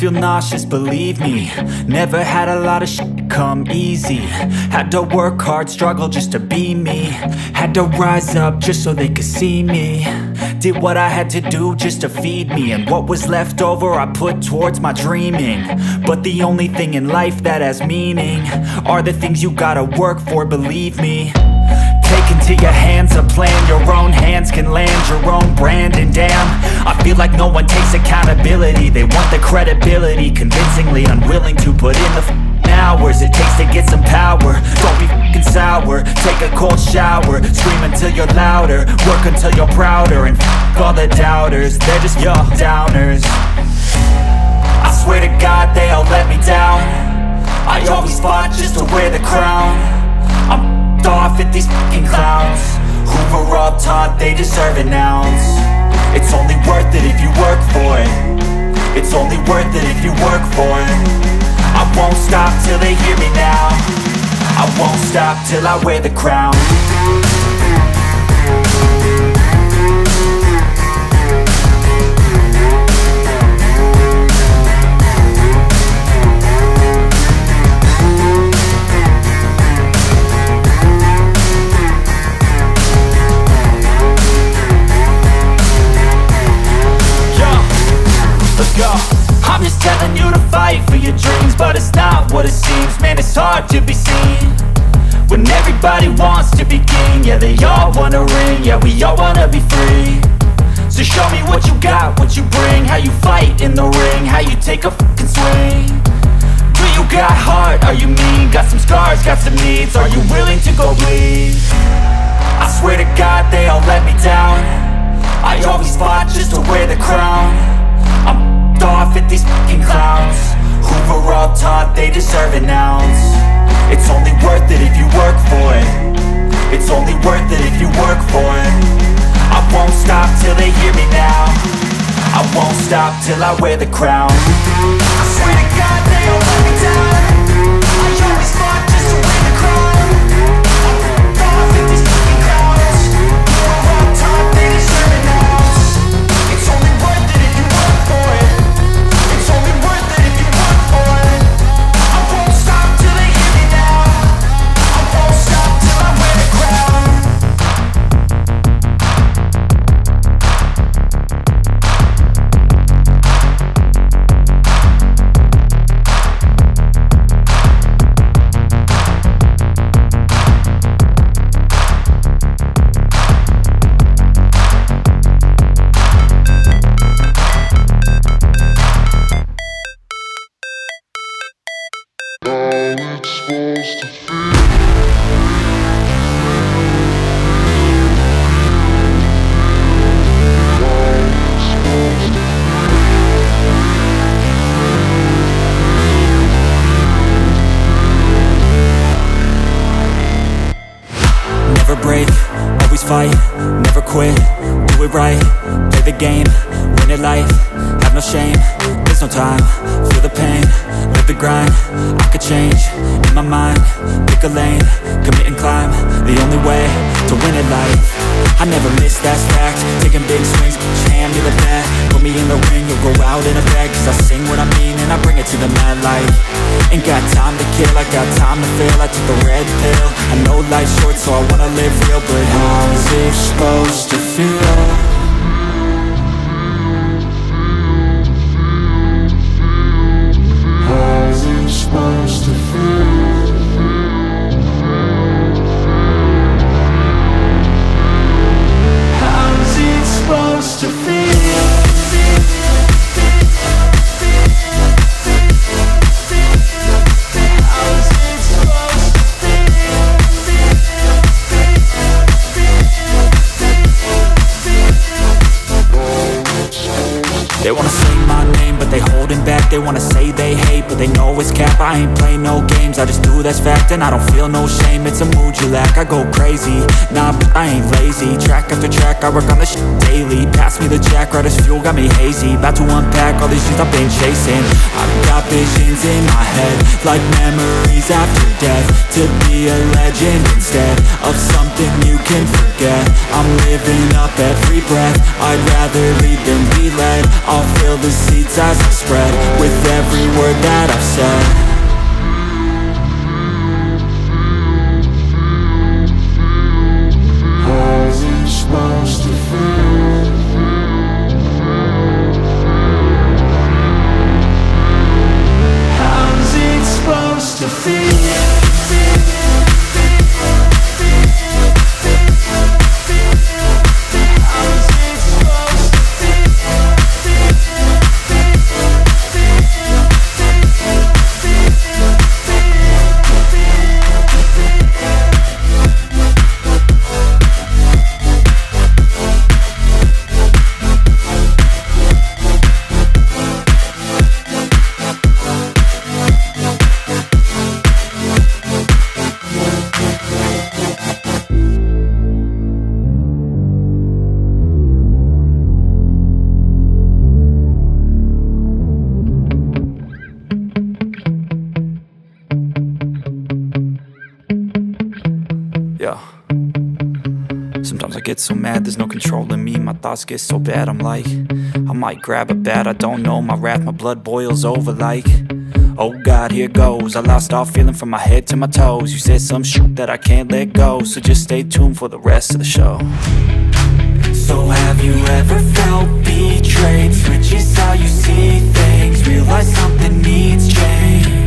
feel nauseous, believe me. Never had a lot of shit come easy. Had to work hard, struggle just to be me. Had to rise up just so they could see me. Did what I had to do just to feed me, and what was left over I put towards my dreaming. But the only thing in life that has meaning are the things you gotta work for, believe me. Take into your hands a plan, your own hands can land your own brand. And damn, I feel like no one takes accountability. They want the credibility, convincingly unwilling to put in the hours it takes to get some power. Don't be f***ing sour, take a cold shower. Scream until you're louder, work until you're prouder. And f*** all the doubters, they're just your downers. I swear to God they all let me down. I always fought just to wear the crown. I'm off at these fucking clowns who were all taught they deserve an ounce. It's only worth it if you work for it. It's only worth it if you work for it. I won't stop till they hear me now. I won't stop till I wear the crown. I'm just telling you to fight for your dreams, but it's not what it seems. Man, it's hard to be seen when everybody wants to be king. Yeah, they all wanna ring, yeah, we all wanna be free. So show me what you got, what you bring, how you fight in the ring, how you take a fucking swing. Do you got heart, are you mean? Got some scars, got some needs, are you willing to go bleed? I swear to God they all let me down. I always fought just to wear the crown. I'm off at these fucking clowns who were all taught they deserve an ounce. It's only worth it if you work for it. It's only worth it if you work for it. I won't stop till they hear me now. I won't stop till I wear the crown. I swear to God they all let me down. I always fought just to wear the crown. I'm off at these fucking clowns who were all taught they deserve an ounce. It's only worth it if you work for it. It's only worth it if you work for it. I won't stop till they hear me now. I won't stop till I wear the crown. Fight, never quit, do it right, play the game, win it life, have no shame, there's no time, feel the pain, live the grind, I could change, in my mind, pick a lane, commit and climb, the only way to win it life. I never miss, that's fact, taking big swings, hand me the bat, put me in the ring, you'll go out in a bag, cause I sing what I mean and I bring it to the mad light. Ain't got time to kill, I got time to feel, I took the red pill, I know life's short so I wanna live real, but how's it supposed to feel? How's it supposed to feel? How's it supposed to feel? They wanna say my name, but they holding back. They wanna say they hate, but They know it's cap, I ain't play no games. I just do, that's fact, and I don't feel no shame. It's a mood you lack, I go crazy. Nah, but I ain't lazy. Track after track, I work on this shit daily. Pass me the jaquar, this fuel got me hazy. About to unpack all these things I've been chasing. I've got visions in my head, like memories after death. To be a legend instead of something you can forget. I'm living up every breath, I'd rather lead than be led. I'll fill the seats as I spread, with every word that I've said. Supposed to feel. How's it supposed to feel? Sometimes I get so mad, there's no controlling me. My thoughts get so bad, I'm like, I might grab a bat, I don't know. My wrath, my blood boils over like, oh God, here goes. I lost all feeling from my head to my toes. You said some shit that I can't let go, so just stay tuned for the rest of the show. So have you ever felt betrayed? Switches how you see things, realize something needs change.